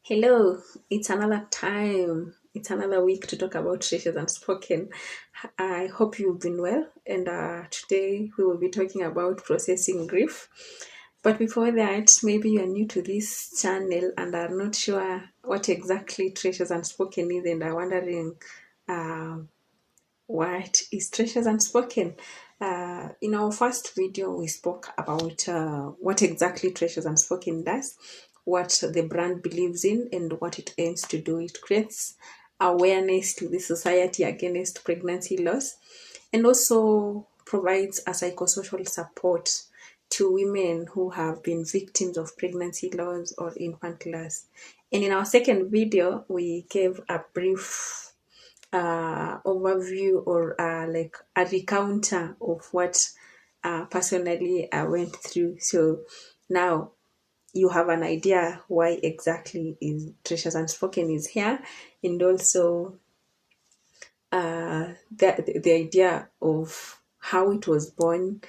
Hello, it's another time. It's another week to talk about Treasures Unspoken. I hope you've been well, and today we will be talking about processing grief. But before that, maybe you are new to this channel and are not sure what exactly Treasures Unspoken is, and are wondering uh, what is Treasures Unspoken. In our first video, we spoke about what exactly Treasures Unspoken does, what the brand believes in, and what it aims to do. It creates awareness to the society against pregnancy loss and also provides a psychosocial support to women who have been victims of pregnancy loss or infant loss. And in our second video, we gave a brief overview or like a recounter of what personally I went through. So now you have an idea why exactly is Treasures Unspoken is here, and also the idea of how it was born,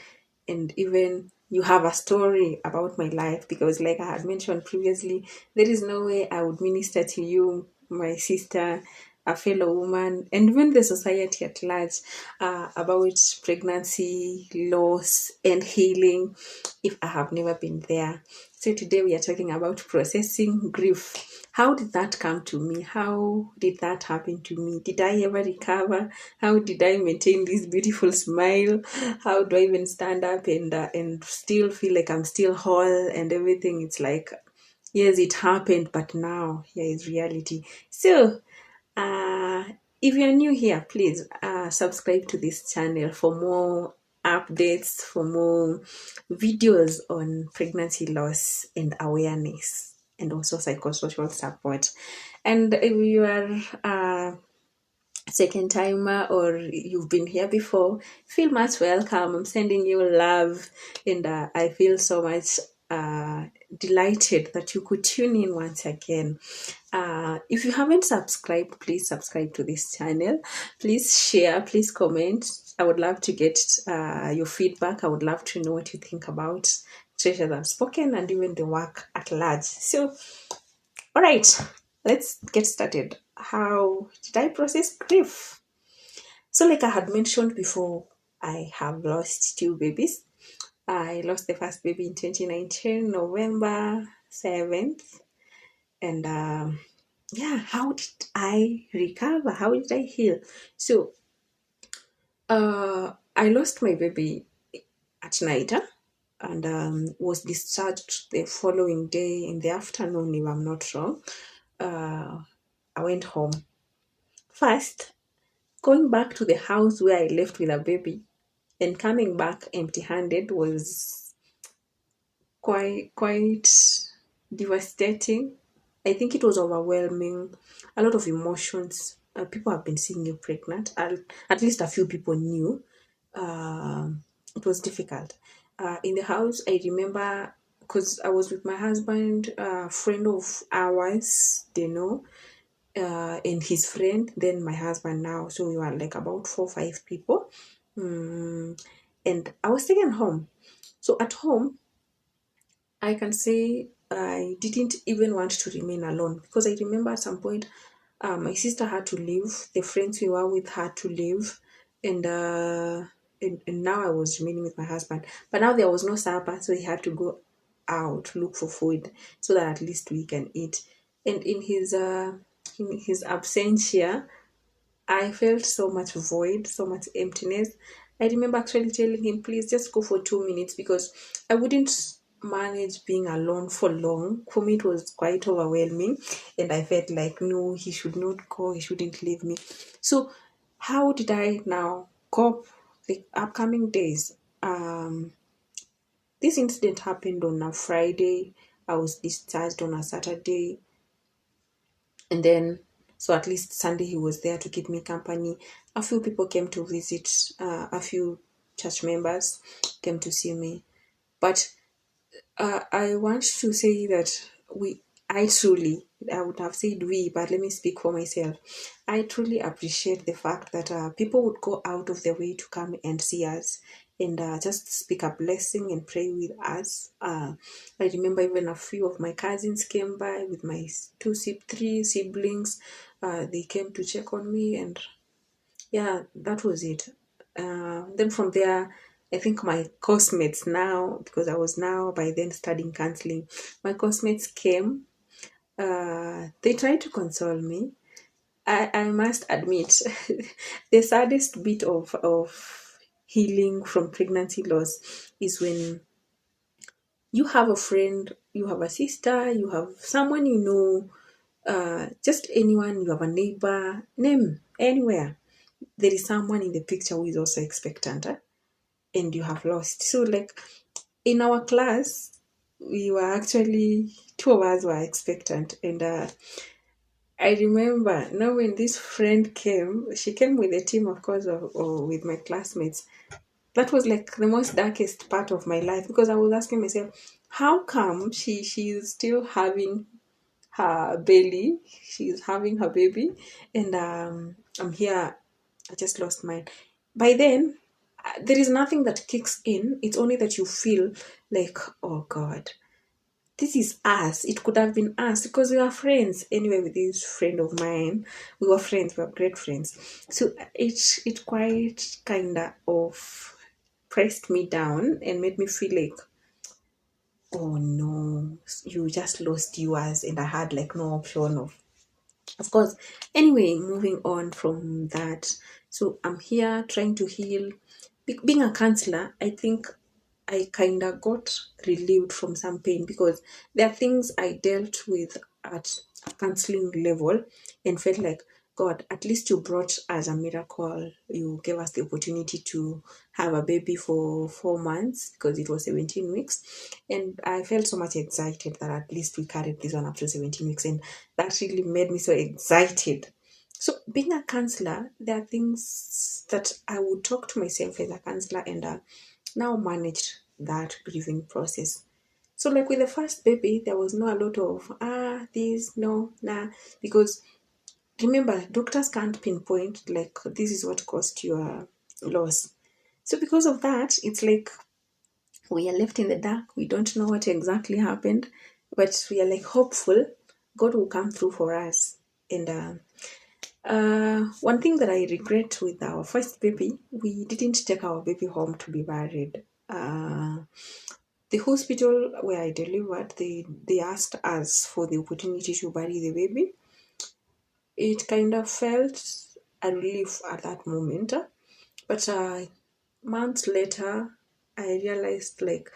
and even you have a story about my life because, like I had mentioned previously, there is no way I would minister to you, my sister, a fellow woman, and even the society at large about pregnancy, loss, and healing if I have never been there. So today we are talking about processing grief. How did that come to me? How did that happen to me? Did I ever recover? How did I maintain this beautiful smile? How do I even stand up and still feel like I'm still whole and everything? It's like, yes, it happened, but now here is reality. So, uh, if you're new here, please subscribe to this channel for more updates, for more videos on pregnancy loss and awareness, and also psychosocial support. And if you are second timer or you've been here before, feel much welcome. I'm sending you love, and I feel so much delighted that you could tune in once again. If you haven't subscribed, please subscribe to this channel. Please share, please comment. I would love to get your feedback. I would love to know what you think about Treasures Unspoken and even the work at large. So, all right, let's get started. How did I process grief? So, like I had mentioned before, I have lost two babies. I lost the first baby in 2019, November 7th. And yeah, how did I recover? How did I heal? So, I lost my baby at night and was discharged the following day in the afternoon, if I'm not wrong. Uh, I went home. First, going back to the house where I left with a baby and coming back empty-handed was quite devastating. I think it was overwhelming, a lot of emotions. People have been seeing you pregnant. At least a few people knew. It was difficult. In the house, I remember because I was with my husband, a friend of ours, they know, and his friend, then my husband now. So we were like about 4 5 people. Mm, and I was taken home. So at home, I can say I didn't even want to remain alone because I remember at some point my sister had to leave, the friends we were with had to leave, and, and now I was remaining with my husband. But now there was no supper, so he had to go out look for food so that at least we can eat. And in his absence here, I felt so much void, so much emptiness. I remember actually telling him, please just go for 2 minutes because I wouldn't manage being alone for long. For me, it was quite overwhelming, and I felt like, no, he should not go, he shouldn't leave me. So, how did I now cope the upcoming days? This incident happened on a Friday. I was discharged on a Saturday, and then so at least Sunday he was there to keep me company. A few people came to visit, a few church members came to see me, but I want to say that I would have said we, but let me speak for myself. I truly appreciate the fact that people would go out of their way to come and see us and just speak a blessing and pray with us. I remember even a few of my cousins came by with my three siblings. They came to check on me, and yeah, that was it. Then from there, I think my classmates now, because I was now by then studying counseling, my classmates came. They tried to console me. I must admit, the saddest bit of healing from pregnancy loss is when you have a friend, you have a sister, you have someone you know, just anyone, you have a neighbor, name anywhere. There is someone in the picture who is also expectant, and you have lost. So, like in our class, we were actually two of us were expectant, and I remember now when this friend came, she came with a team, of course, or with my classmates. That was like the most darkest part of my life because I was asking myself, how come she's still having her belly, she's having her baby, and I'm here. I just lost mine. By then, there is nothing that kicks in. It's only that you feel like, oh God, this is us. It could have been us because we are friends. Anyway, with this friend of mine, we were friends. We were great friends. So it quite kinda of pressed me down and made me feel like, oh no, you just lost yours, and I had like no option of course. Anyway, moving on from that. So I'm here trying to heal. Being a counselor, I think I kind of got relieved from some pain because there are things I dealt with at a counseling level and felt like, God, at least you brought us a miracle. You gave us the opportunity to have a baby for 4 months because it was 17 weeks. And I felt so much excited that at least we carried this one up to 17 weeks. And that really made me so excited. So, being a counselor, there are things that I would talk to myself as a counselor and now managed that grieving process. So, like with the first baby, there was not a lot of this, no, nah, because remember, doctors can't pinpoint like this is what caused your loss. So, because of that, it's like we are left in the dark. We don't know what exactly happened, but we are like hopeful God will come through for us. And one thing that I regret with our first baby, we didn't take our baby home to be buried. The hospital where I delivered, they asked us for the opportunity to bury the baby. It kind of felt a relief at that moment, but months later, I realized like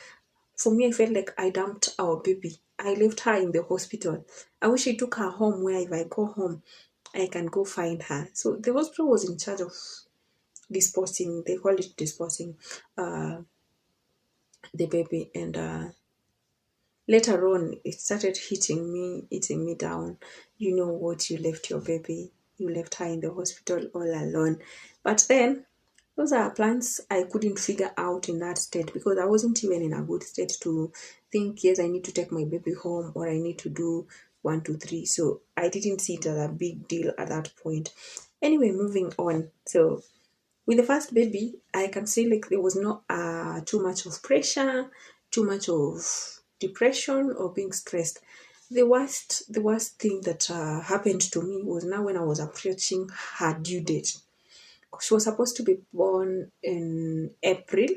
for me, I felt like I dumped our baby. I left her in the hospital. I wish I took her home where if I go home, I can go find her. So the hospital was in charge of disposing, they call it disposing, uh, the baby. And later on, it started hitting me down. You know what? You left your baby. You left her in the hospital all alone. But then, those are plans I couldn't figure out in that state because I wasn't even in a good state to think, yes, I need to take my baby home or I need to do one, two, three. So I didn't see it as a big deal at that point. Anyway, moving on. So with the first baby, I can say like there was not too much of pressure, too much of depression or being stressed. The worst thing that happened to me was now when I was approaching her due date. She was supposed to be born in April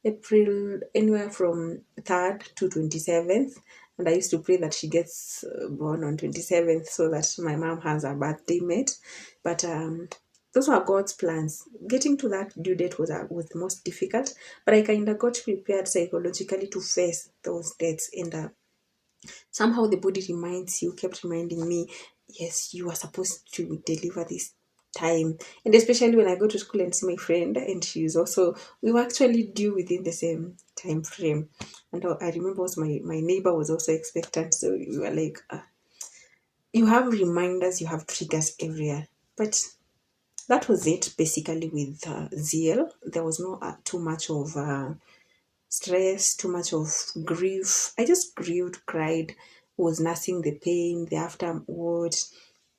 anywhere from 3rd to 27th. And I used to pray that she gets born on 27th so that my mom has a birthday mate. But those were God's plans. Getting to that due date was the most difficult, but I kind of got prepared psychologically to face those dates. And somehow the body kept reminding me, yes, you are supposed to deliver this time. And especially when I go to school and see my friend, and she's also, we were actually due within the same time frame. And I remember also my neighbor was also expectant. So we were like, you have reminders, you have triggers everywhere. But that was it basically with ZL. There was no too much of stress, too much of grief. I just grieved, cried, was nursing the pain, the afterward.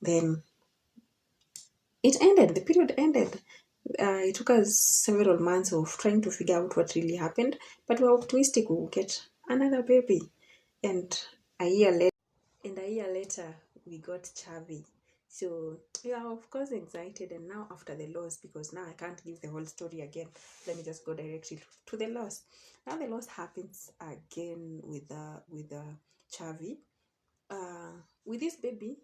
Then it ended, the period ended. It took us several months of trying to figure out what really happened, but we were optimistic we will get another baby. And a year later, we got Chavi. So we are of course excited, and now after the loss, because now I can't give the whole story again. Let me just go directly to the loss. Now the loss happens again with Chavi. With this baby,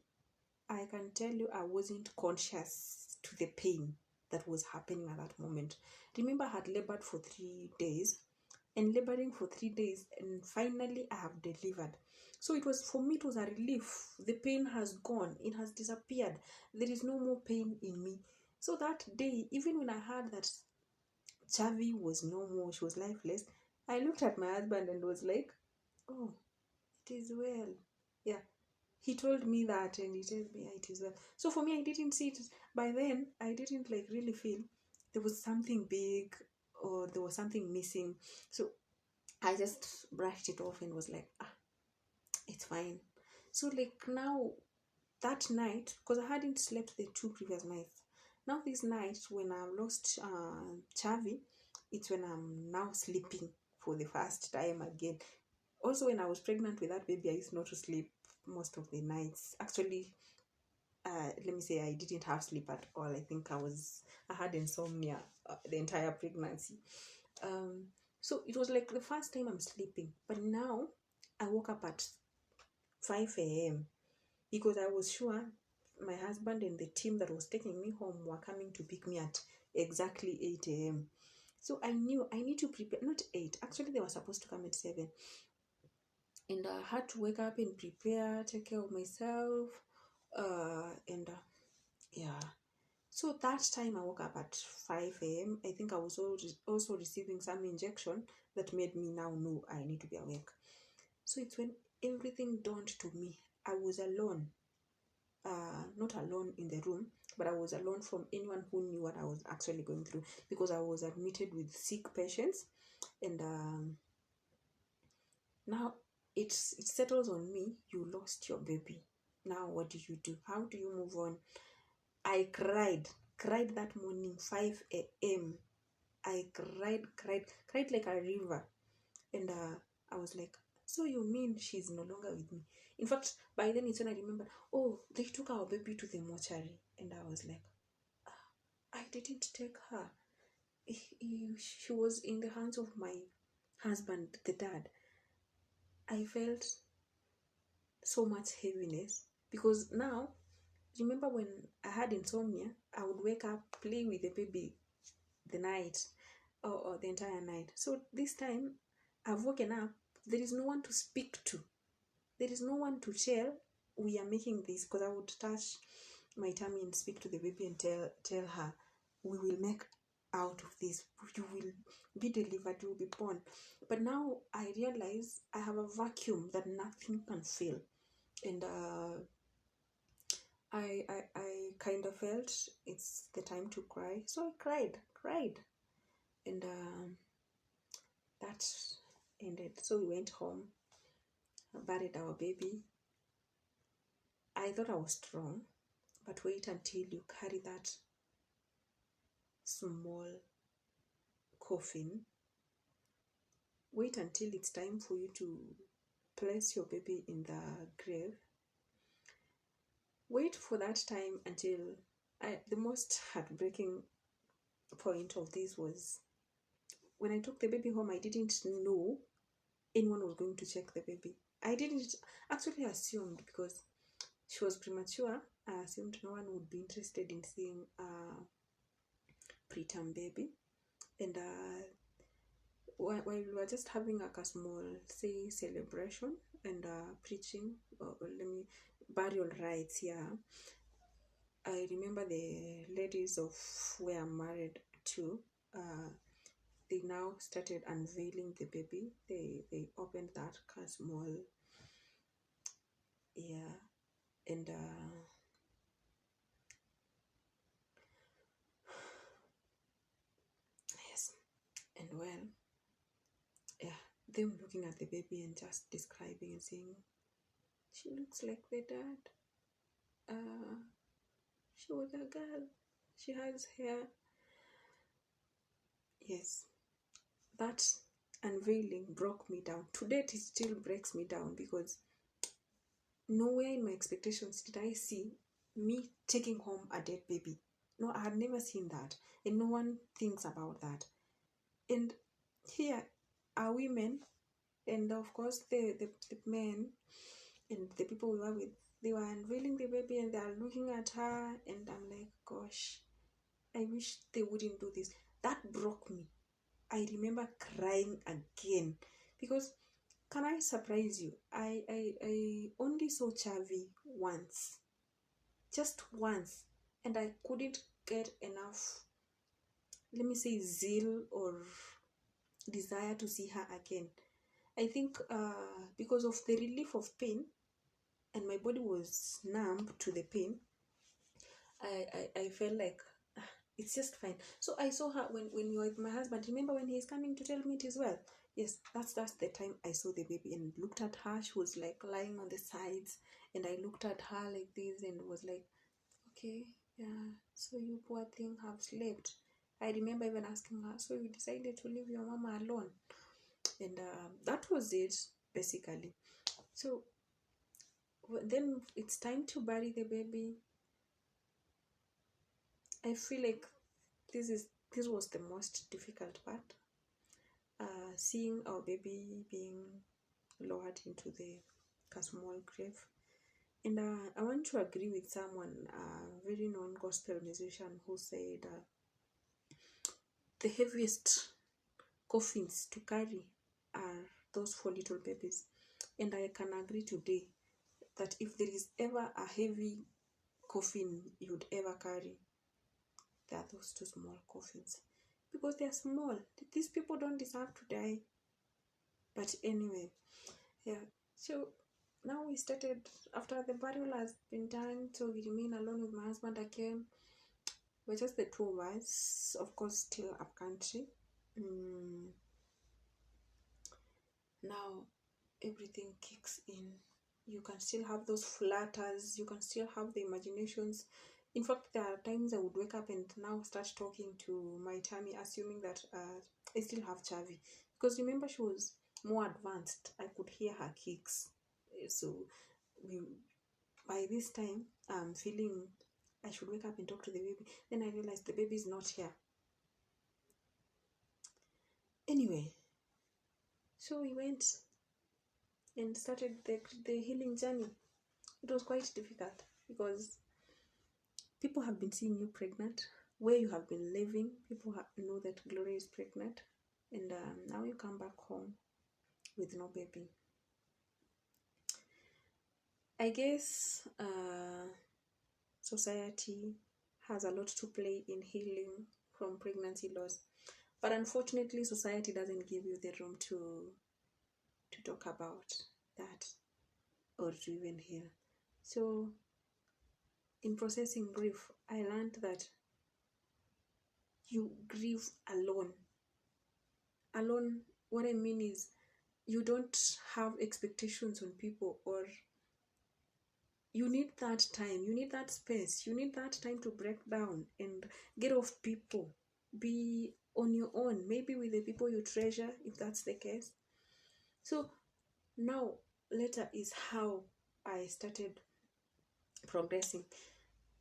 I can tell you I wasn't conscious to the pain that was happening at that moment. Remember, I had labored for 3 days, and laboring for 3 days, and finally I have delivered. So it was, for me, it was a relief. The pain has gone, it has disappeared. There is no more pain in me. So that day, even when I heard that Chavi was no more, she was lifeless, I looked at my husband and was like, oh, it is well. Yeah, he told me that, and he told me, "Yeah, it is well." So for me, I didn't see it. By then, I didn't like really feel there was something big or there was something missing. So I just brushed it off and was like, ah, it's fine. So like now, that night, because I hadn't slept the 2 previous nights, now this night when I've lost Chavi, it's when I'm now sleeping for the first time again. Also, when I was pregnant with that baby, I used not to sleep most of the nights. Actually, let me say I didn't have sleep at all. I had insomnia the entire pregnancy. Um, so it was like the first time I'm sleeping. But now I woke up at 5 a.m. because I was sure my husband and the team that was taking me home were coming to pick me at exactly 8 a.m. So I knew I need to prepare, not 8, actually, they were supposed to come at 7. And I had to wake up and prepare, take care of myself. And yeah. So that time I woke up at 5 a.m. I think I was also receiving some injection that made me now know I need to be awake. So it's when everything dawned to me. I was alone, not alone in the room, but I was alone from anyone who knew what I was actually going through, because I was admitted with sick patients. And now it settles on me. You lost your baby. Now what do you do? How do you move on? I cried that morning, 5 a.m. I cried like a river. And I was like, so you mean she's no longer with me? In fact, by then it's when I remembered, oh, they took our baby to the mortuary. And I was like, I didn't take her. She was in the hands of my husband, the dad. I felt so much heaviness, because now, remember when I had insomnia, I would wake up, play with the baby the night, or the entire night. So this time I've woken up, there is no one to speak to, there is no one to tell we are making this, because I would touch my tummy and speak to the baby and tell her, we will make out of this, you will be delivered, you will be born. But now I realize I have a vacuum that nothing can fill. And I kind of felt it's the time to cry, so I cried. And that ended. So we went home, buried our baby. I thought I was strong, but wait until you carry that small coffin. Wait until it's time for you to place your baby in the grave. Wait for that time until the most heartbreaking point of this was when I took the baby home. I didn't know anyone was going to check the baby. I didn't actually assumed, because she was premature. I assumed no one would be interested in seeing a preterm baby. And while we were just having like a small, say, celebration and preaching, let me, burial rites here. I remember the ladies of where I'm married to. They now started unveiling the baby. They opened that small, yeah, and yes, and well, yeah, them looking at the baby and just describing and saying, she looks like the dad. Uh, she was a girl. She has hair. Yes, that unveiling broke me down. To date, it still breaks me down because nowhere in my expectations did I see me taking home a dead baby. No, I had never seen that, and no one thinks about that. And here are women, and of course the men and the people we were with. They were unveiling the baby, and they are looking at her, and I'm like, gosh, I wish they wouldn't do this. That broke me. I remember crying again because, can I surprise you? I only saw Chavi once, just once, and I couldn't get enough, let me say, zeal or desire to see her again. I think because of the relief of pain, and my body was numb to the pain, I felt like it's just fine. So I saw her when you were with my husband. Remember when he's coming to tell me it is well? Yes, that's the time I saw the baby and looked at her. She was like lying on the sides, and I looked at her like this and was like, okay, yeah, so you poor thing have slept. I remember even asking her, so you decided to leave your mama alone? And that was it, basically. So then it's time to bury the baby. I feel like this was the most difficult part. Seeing our baby being lowered into the small grave. And I want to agree with someone, a very known gospel musician, who said the heaviest coffins to carry are those four little babies. And I can agree today that if there is ever a heavy coffin you'd ever carry, there are those two small coffins. Because they are small. These people don't deserve to die. But anyway, yeah. So now we started, after the burial has been done, so we remain alone with my husband again. We're just the two of us, of course, still up country. Mm, now everything kicks in. You can still have those flutters, you can still have the imaginations. In fact, there are times I would wake up and now start talking to my tummy, assuming that I still have Chavi. Because remember, she was more advanced. I could hear her kicks. So we, by this time, I'm feeling I should wake up and talk to the baby. Then I realized the baby is not here. Anyway, so we went and started the healing journey. It was quite difficult because people have been seeing you pregnant. Where you have been living, people know that Gloria is pregnant. And now you come back home with no baby. I guess society has a lot to play in healing from pregnancy loss. But unfortunately, society doesn't give you the room to talk about that or to even heal. So, in processing grief, I learned that you grieve alone. Alone, what I mean is you don't have expectations on people, or you need that time, you need that space, you need that time to break down and get off people. Be on your own, maybe with the people you treasure, if that's the case. So, now, later is how I started progressing.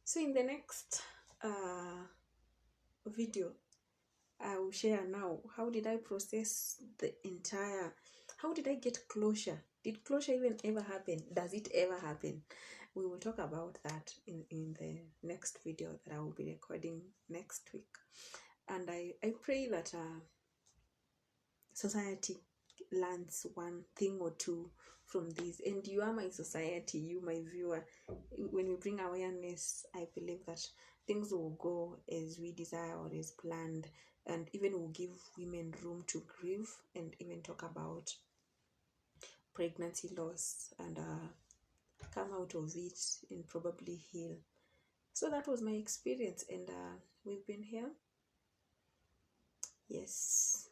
So, in the next video, I will share now how did I process the entire, how did I get closure? Did closure even ever happen? Does it ever happen? We will talk about that in the next video that I will be recording next week. And I pray that society learns one thing or two from this. And you are my society, you my viewer. When we bring awareness, I believe that things will go as we desire or as planned, and even will give women room to grieve and even talk about pregnancy loss and come out of it and probably heal. So that was my experience, and we've been here. Yes,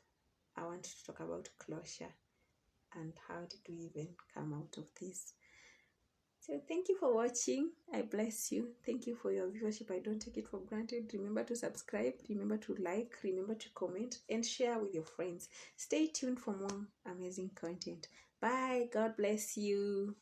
I want to talk about closure and how did we even come out of this. So thank you for watching. I bless you. Thank you for your viewership. I don't take it for granted. Remember to subscribe, remember to like, remember to comment and share with your friends. Stay tuned for more amazing content. Bye. God bless you.